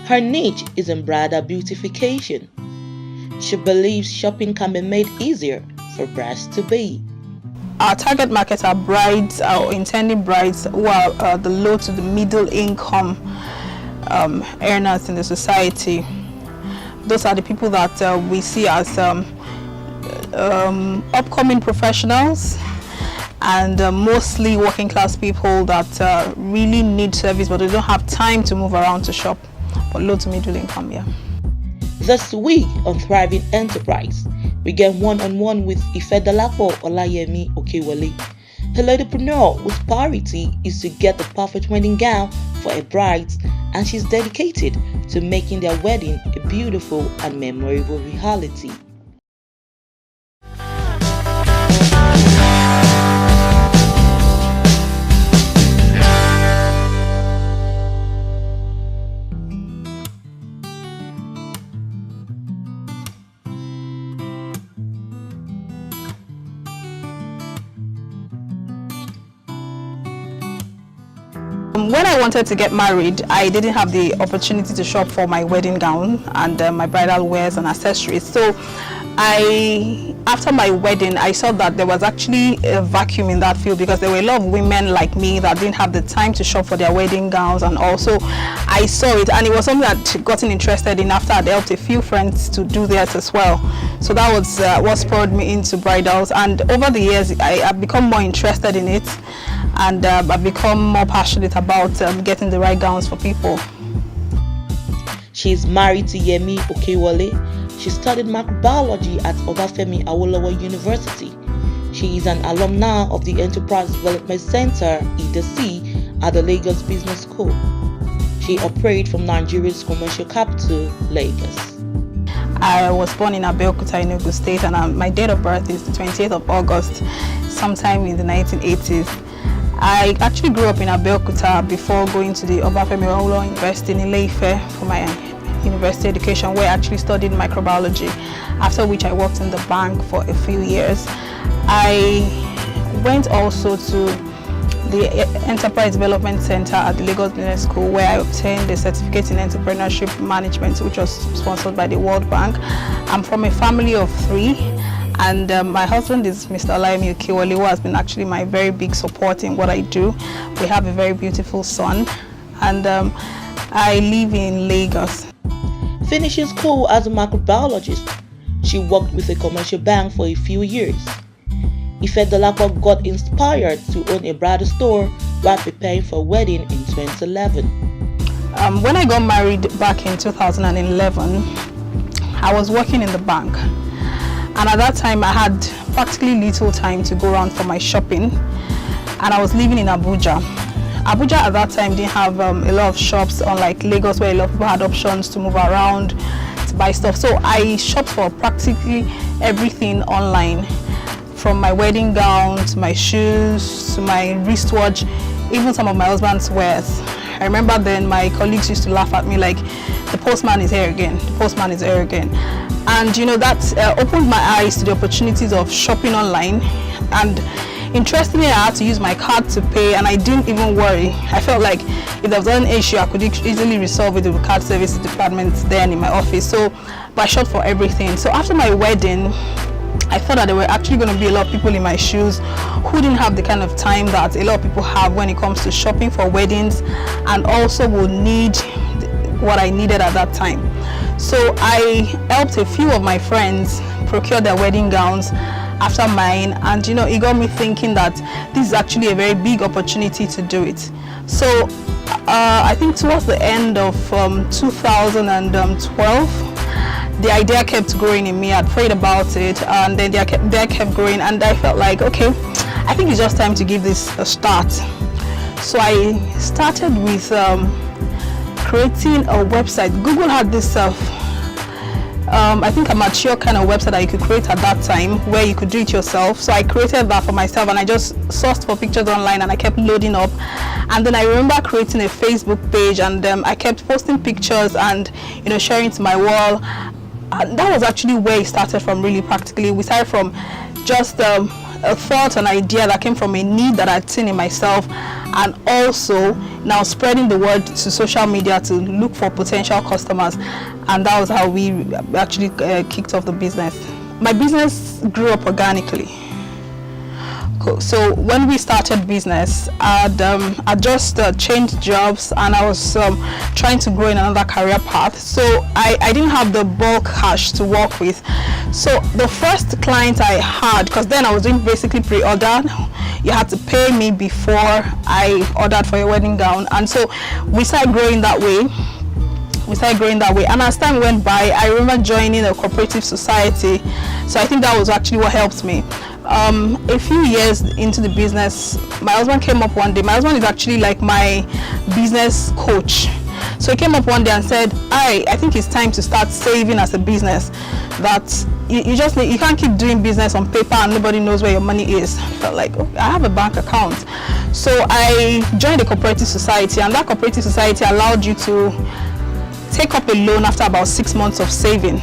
Her niche is in bridal beautification. She believes shopping can be made easier for brides-to-be. Our target market are brides or intending brides who are the low to the middle income earners in the society. Those are the people that we see as upcoming professionals and mostly working class people that really need service but they don't have time to move around to shop, but low to middle income, yeah. This week on Thriving Enterprise, we get one-on-one with Ifedolapo Okewale, a entrepreneur whose priority is to get the perfect wedding gown for a bride, and she's dedicated to making their wedding a beautiful and memorable reality. When I wanted to get married, I didn't have the opportunity to shop for my wedding gown and my bridal wares and accessories. So after my wedding, I saw that there was actually a vacuum in that field because there were a lot of women like me that didn't have the time to shop for their wedding gowns, and also I saw it and it was something that gotten interested in after I'd helped a few friends to do theirs as well. So that was what spurred me into bridals, and over the years I've become more interested in it, and I've become more passionate about getting the right gowns for people. She is married to Yemi Okewale. She studied microbiology at Obafemi Awolowo University. She is an alumna of the Enterprise Development Center, EDC, at the Lagos Business School. She operates from Nigeria's commercial capital, Lagos. I was born in Abeokuta, Enugu State, and my date of birth is the 28th of August, sometime in the 1980s. I actually grew up in Abeokuta before going to the Obafemi Awolowo University in Ile-Ife for my university education, where I actually studied microbiology, after which I worked in the bank for a few years. I went also to the Enterprise Development Center at the Lagos Business School, where I obtained a certificate in entrepreneurship management, which was sponsored by the World Bank. I'm from a family of 3. And my husband is Mr. Ifedolapo Okewale, who has been actually my very big support in what I do. We have a very beautiful son, and I live in Lagos. Finishing school as a microbiologist, she worked with a commercial bank for a few years. Ifedolapo got inspired to own a bridal store while preparing for a wedding in 2011. When I got married back in 2011, I was working in the bank. And at that time, I had practically little time to go around for my shopping, and I was living in Abuja. Abuja at that time didn't have a lot of shops, unlike Lagos, where a lot of people had options to move around, to buy stuff. So I shopped for practically everything online, from my wedding gown, to my shoes, to my wristwatch, even some of my husband's wares. I remember then my colleagues used to laugh at me like, the postman is here again, the postman is here again. And you know, that opened my eyes to the opportunities of shopping online. And interestingly, I had to use my card to pay, and I didn't even worry. I felt like if there was an issue, I could easily resolve it with the card services department then in my office. So I shopped for everything. So after my wedding, I thought that there were actually going to be a lot of people in my shoes who didn't have the kind of time that a lot of people have when it comes to shopping for weddings, and also would need what I needed at that time. So I helped a few of my friends procure their wedding gowns after mine, and you know, it got me thinking that this is actually a very big opportunity to do it. So I think towards the end of 2012, the idea kept growing in me. I'd prayed about it, and then the idea kept growing, and I felt like, okay, I think it's just time to give this a start. So I started with creating a website. Google had this I think a mature kind of website that you could create at that time, where you could do it yourself. So I created that for myself, and I just sourced for pictures online, and I kept loading up. And then I remember creating a Facebook page, and I kept posting pictures and, you know, sharing to my wall. And that was actually where it started from, really practically. We started from just a thought, an idea that came from a need that I'd seen in myself, and also now spreading the word to social media to look for potential customers. And that was how we actually kicked off the business. My business grew up organically. So when we started business, I just changed jobs, and I was trying to grow in another career path. So I didn't have the bulk cash to work with. So the first client I had, because then I was doing basically pre-order, you had to pay me before I ordered for your wedding gown, and so we started growing that way. And as time went by, I remember joining a cooperative society. So I think that was actually what helped me. A few years into the business, my husband came up one day. My husband is actually like my business coach. So he came up one day and said, I think it's time to start saving as a business. That you can't keep doing business on paper and nobody knows where your money is. I felt like, okay, I have a bank account. So I joined a cooperative society, and that cooperative society allowed you to take up a loan after about 6 months of saving.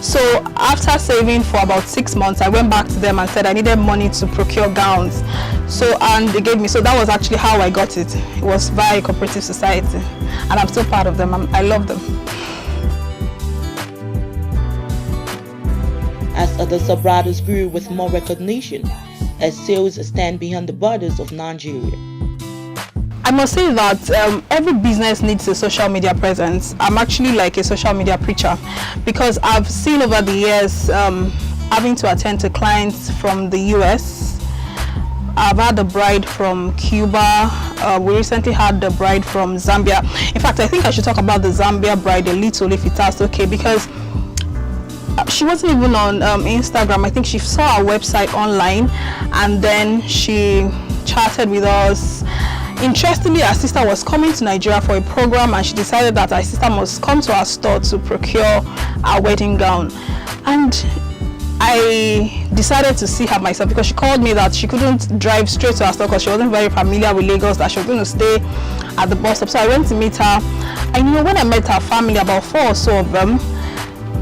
So after saving for about 6 months, I went back to them and said I needed money to procure gowns. So, and they gave me, so that was actually how I got it. It was via a cooperative society, and I'm still part of them. I love them. As Hadassah Bridals grew with more recognition, as sales stand beyond the borders of Nigeria. I must say that every business needs a social media presence. I'm actually like a social media preacher, because I've seen over the years having to attend to clients from the US. I've had a bride from Cuba. We recently had the bride from Zambia. In fact, I think I should talk about the Zambia bride a little, if that's okay, because she wasn't even on Instagram. I think she saw our website online, and then she chatted with us. Interestingly, our sister was coming to Nigeria for a program, and she decided that our sister must come to our store to procure our wedding gown. And I decided to see her myself, because she called me that she couldn't drive straight to our store because she wasn't very familiar with Lagos, that she was going to stay at the bus stop. So I went to meet her. And when I met her family, about 4 or so of them,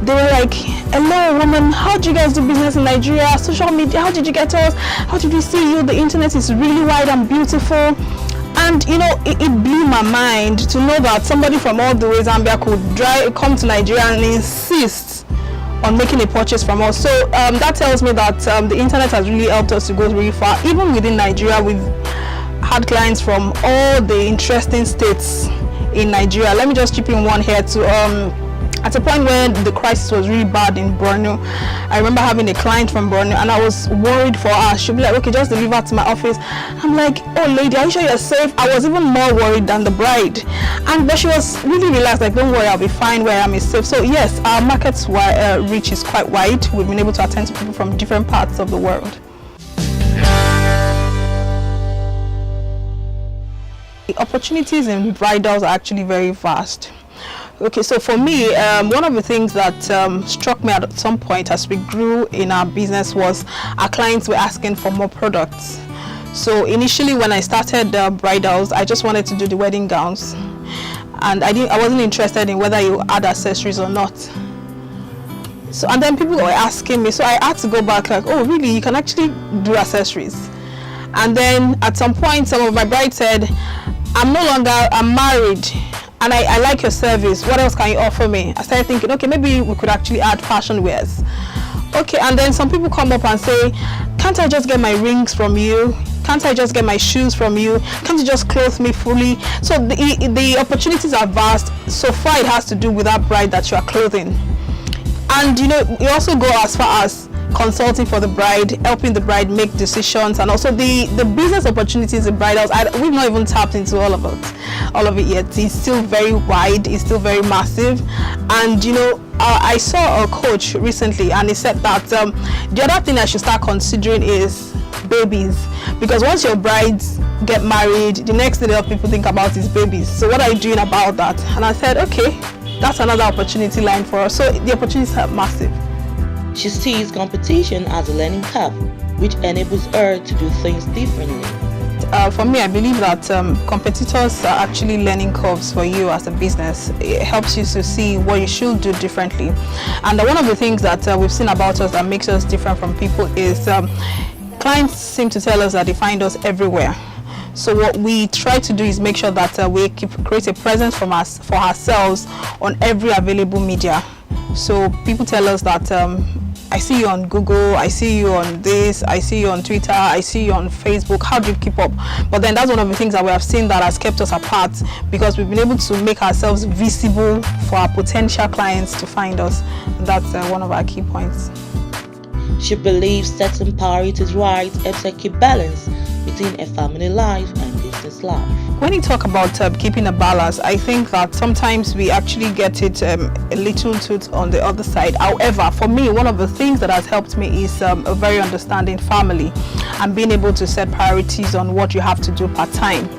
they were like, hello woman, how do you guys do business in Nigeria? Social media, how did you get us? How did we see you? The internet is really wide and beautiful. And it blew my mind to know that somebody from all the way Zambia could come to Nigeria and insist on making a purchase from us. So that tells me that the internet has really helped us to go really far. Even within Nigeria, we've had clients from all the interesting states in Nigeria. Let me just chip in one here to at a point when the crisis was really bad in Borno. I remember having a client from Borno, and I was worried for her. She'd be like, okay, just deliver to my office. I'm like, oh lady, are you sure you're safe? I was even more worried than the bride. But she was really relaxed, like, don't worry, I'll be fine, where I am is safe. So yes, our market's reach is quite wide. We've been able to attend to people from different parts of the world. The opportunities in bridals are actually very vast. Okay, so for me, one of the things that struck me at some point as we grew in our business was our clients were asking for more products. So initially, when I started bridals, I just wanted to do the wedding gowns, and I wasn't interested in whether you add accessories or not. So, and then people were asking me, so I had to go back like, oh really, you can actually do accessories. And then at some point, some of my brides said, I'm married, and I like your service. What else can you offer me? I started thinking, okay, maybe we could actually add fashion wears. Okay, and then some people come up and say, can't I just get my rings from you? Can't I just get my shoes from you? Can't you just clothe me fully? So the opportunities are vast. So far it has to do with that bride that you are clothing. And you also go as far as consulting for the bride, helping the bride make decisions, and also the business opportunities in bridals. We've not even tapped into all of it yet. It's still very wide, it's still very massive. And I saw a coach recently, and he said that the other thing I should start considering is babies, because once your brides get married, the next thing that people think about is babies. So what are you doing about that? And I said, okay, that's another opportunity line for us. So the opportunities are massive. She sees competition as a learning curve, which enables her to do things differently. For me, I believe that competitors are actually learning curves for you as a business. It helps you to see what you should do differently. And one of the things that we've seen about us that makes us different from people is clients seem to tell us that they find us everywhere. So what we try to do is make sure that we create a presence for ourselves on every available media. So people tell us that I see you on Google, I see you on this, I see you on Twitter, I see you on Facebook. How do you keep up? But then that's one of the things that we have seen that has kept us apart, because we've been able to make ourselves visible for our potential clients to find us. And that's one of our key points. She believes setting priorities right helps her keep balance between a family life and business life. When you talk about keeping a balance, I think that sometimes we actually get it a little too on the other side. However, for me, one of the things that has helped me is a very understanding family and being able to set priorities on what you have to do part time.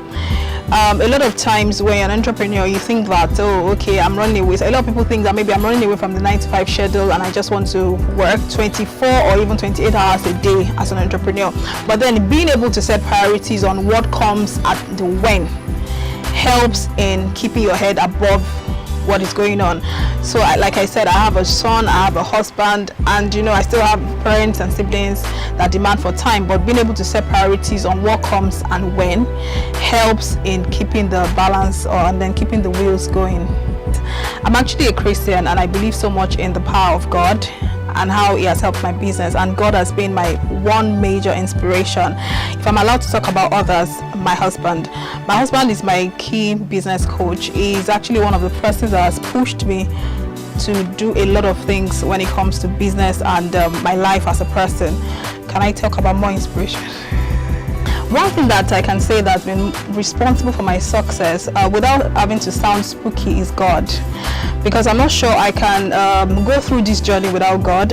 A lot of times when you're an entrepreneur, you think that, oh, okay, I'm running away. So a lot of people think that maybe I'm running away from the 9-to-5 schedule and I just want to work 24 or even 28 hours a day as an entrepreneur. But then being able to set priorities on what comes at the when helps in keeping your head above what is going on. So like I said, I have a son, I have a husband, and I still have parents and siblings that demand for time, but being able to set priorities on what comes and when helps in keeping the balance and then keeping the wheels going. I'm actually a Christian, and I believe so much in the power of God and how he has helped my business, and God has been my one major inspiration. If I'm allowed to talk about others, my husband is my key business coach. He's actually one of the persons that has pushed me to do a lot of things when it comes to business and my life as a person. Can I talk about more inspiration? One thing that I can say that's been responsible for my success, without having to sound spooky, is God. Because I'm not sure I can go through this journey without God.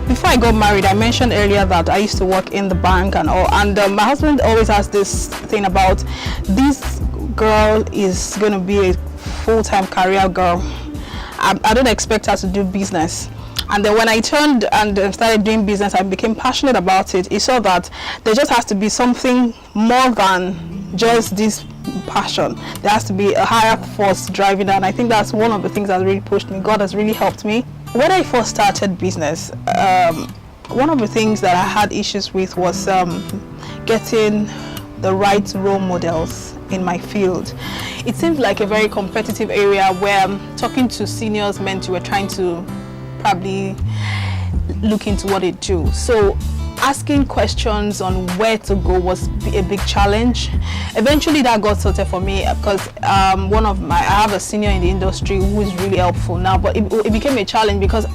Before I got married, I mentioned earlier that I used to work in the bank and all. And my husband always has this thing about, this girl is going to be a full-time career girl. I don't expect her to do business. And then when I turned and started doing business, I became passionate about it. He saw that there just has to be something more than just this passion. There has to be a higher force driving that. And I think that's one of the things that really pushed me. God has really helped me. When I first started business, one of the things that I had issues with was getting the right role models in my field. It seemed like a very competitive area where talking to seniors meant you were trying to probably look into what they do. So asking questions on where to go was a big challenge. Eventually that got sorted for me, because I have a senior in the industry who is really helpful now, but it became a challenge because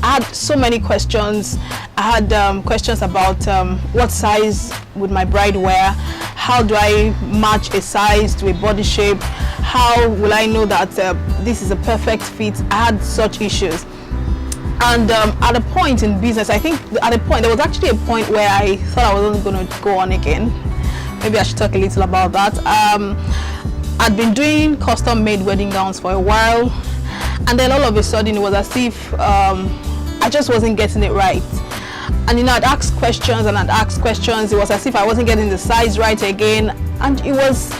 I had so many questions. I had questions about what size would my bride wear, how do I match a size to a body shape, how will I know that this is a perfect fit. I had such issues. And at a point in business, I think there was actually a point where I thought I wasn't going to go on again. Maybe I should talk a little about that. I'd been doing custom made wedding gowns for a while, and then all of a sudden it was as if I just wasn't getting it right. And I'd ask questions and I'd ask questions. It was as if I wasn't getting the size right again, and it was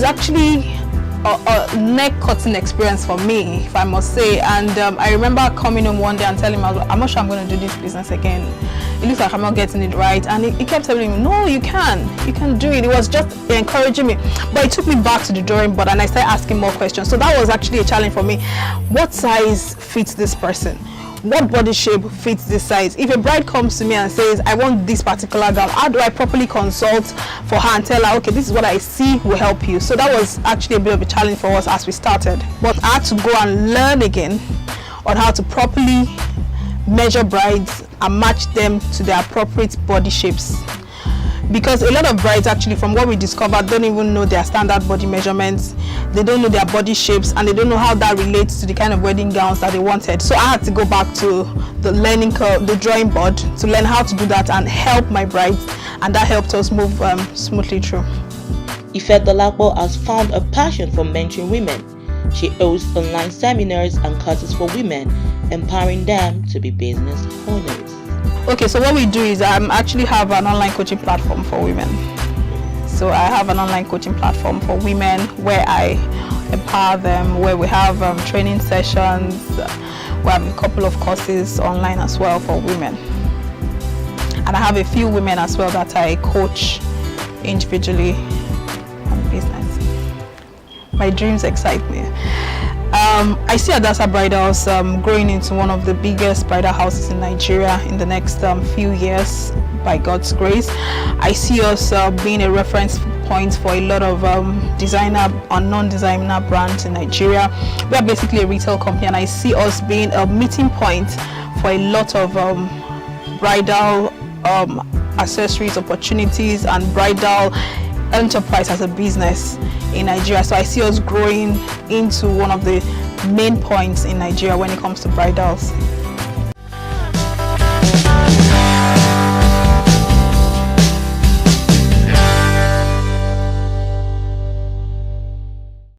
actually a neck-cutting experience for me, if I must say. And I remember coming home one day and telling him, I'm not sure I'm going to do this business again. It looks like I'm not getting it right. And he kept telling me, no, you can do it. It was just encouraging me. But it took me back to the drawing board and I started asking more questions. So that was actually a challenge for me. What size fits this person? What body shape fits this size? If a bride comes to me and says, I want this particular gown, how do I properly consult for her and tell her, okay, this is what I see will help you? So that was actually a bit of a challenge for us as we started. But I had to go and learn again on how to properly measure brides and match them to their appropriate body shapes. Because a lot of brides, actually, from what we discovered, don't even know their standard body measurements. They don't know their body shapes, and they don't know how that relates to the kind of wedding gowns that they wanted. So I had to go back to the learning curve, the drawing board, to learn how to do that and help my brides, and that helped us move smoothly through. Ifedolapo has found a passion for mentoring women. She hosts online seminars and courses for women, empowering them to be business owners. Okay, so what we do is I actually have an online coaching platform for women. So I have an online coaching platform for women where I empower them, where we have training sessions, we have a couple of courses online as well for women. and I have a few women as well that I coach individually on business. My dreams excite me. I see Hadassah Bridals growing into one of the biggest bridal houses in Nigeria in the next few years, by God's grace. I see us being a reference point for a lot of designer and non-designer brands in Nigeria. We are basically a retail company, and I see us being a meeting point for a lot of bridal accessories opportunities and bridal enterprise as a business in Nigeria. So I see us growing into one of the main points in Nigeria when it comes to bridals.